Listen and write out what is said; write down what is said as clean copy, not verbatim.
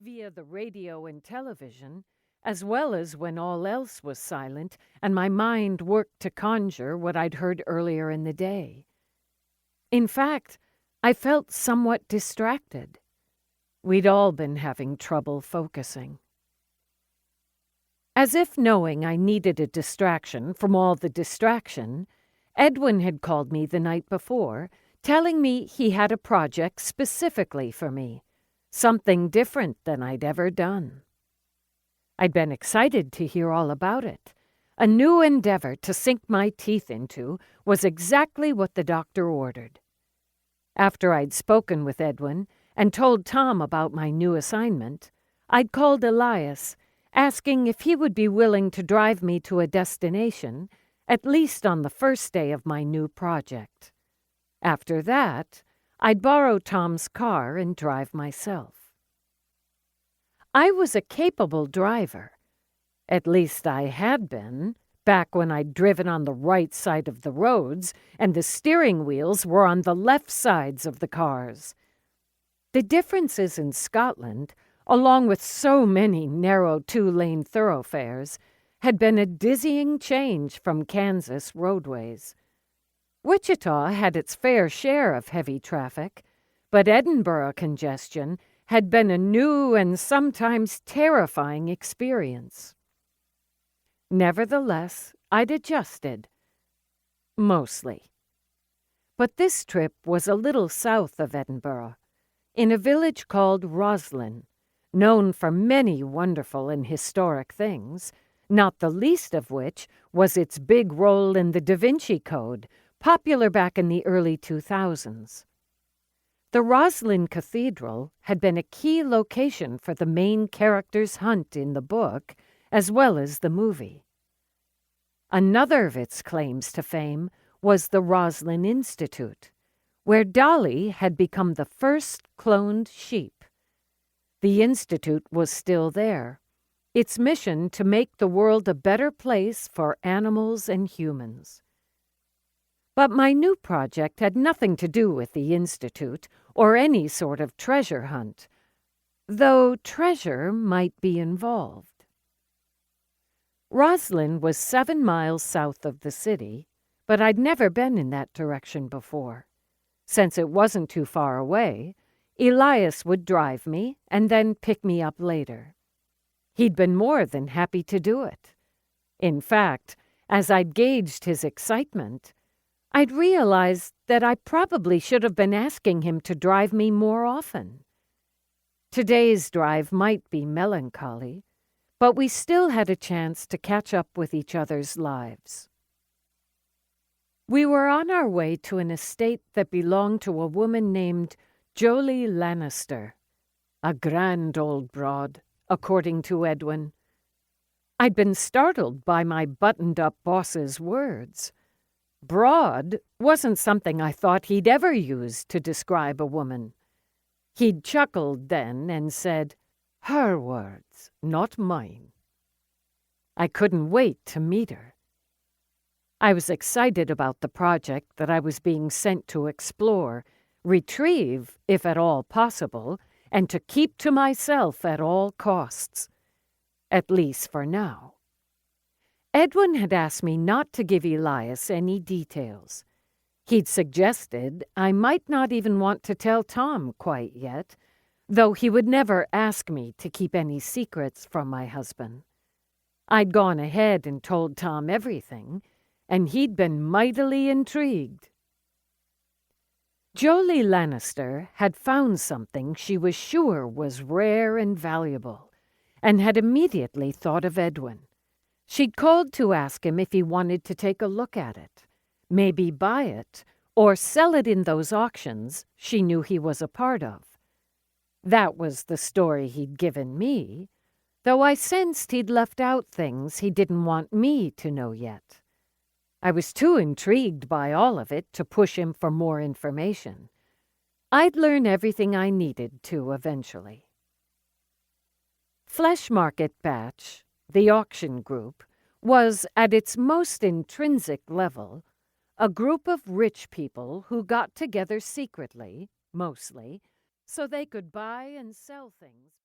via the radio and television, as well as when all else was silent and my mind worked to conjure what I'd heard earlier in the day. In fact, I felt somewhat distracted. We'd all been having trouble focusing. As if knowing I needed a distraction from all the distraction, Edwin had called me the night before, telling me he had a project specifically for me, something different than I'd ever done. I'd been excited to hear all about it. A new endeavor to sink my teeth into was exactly what the doctor ordered. After I'd spoken with Edwin and told Tom about my new assignment, I'd called Elias, asking if he would be willing to drive me to a destination, at least on the first day of my new project. After that, I'd borrow Tom's car and drive myself. I was a capable driver. At least I had been, back when I'd driven on the right side of the roads and the steering wheels were on the left sides of the cars. The differences in Scotland, along with so many narrow two-lane thoroughfares, had been a dizzying change from Kansas roadways. Wichita had its fair share of heavy traffic, but Edinburgh congestion had been a new and sometimes terrifying experience. Nevertheless, I'd adjusted. Mostly. But this trip was a little south of Edinburgh, in a village called Roslin, known for many wonderful and historic things, not the least of which was its big role in the Da Vinci Code, popular back in the early 2000s. The Roslin Cathedral had been a key location for the main character's hunt in the book, as well as the movie. Another of its claims to fame was the Roslin Institute, where Dolly had become the first cloned sheep. The Institute was still there, its mission to make the world a better place for animals and humans. But my new project had nothing to do with the Institute or any sort of treasure hunt, though treasure might be involved. Roslin was 7 miles south of the city, but I'd never been in that direction before. Since it wasn't too far away, Elias would drive me and then pick me up later. He'd been more than happy to do it. In fact, as I'd gauged his excitement, I'd realized that I probably should have been asking him to drive me more often. Today's drive might be melancholy, but we still had a chance to catch up with each other's lives. We were on our way to an estate that belonged to a woman named Jolie Lannister, a grand old broad, according to Edwin. I'd been startled by my buttoned-up boss's words. Broad wasn't something I thought he'd ever use to describe a woman. He'd chuckled then and said, "Her words, not mine." I couldn't wait to meet her. I was excited about the project that I was being sent to explore, retrieve, if at all possible, and to keep to myself at all costs. At least for now. Edwin had asked me not to give Elias any details. He'd suggested I might not even want to tell Tom quite yet, though he would never ask me to keep any secrets from my husband. I'd gone ahead and told Tom everything, and he'd been mightily intrigued. Jolie Lannister had found something she was sure was rare and valuable, and had immediately thought of Edwin. She'd called to ask him if he wanted to take a look at it, maybe buy it, or sell it in those auctions she knew he was a part of. That was the story he'd given me, though I sensed he'd left out things he didn't want me to know yet. I was too intrigued by all of it to push him for more information. I'd learn everything I needed to eventually. Flesh Market Batch, the auction group, was, at its most intrinsic level, a group of rich people who got together secretly, mostly, so they could buy and sell things.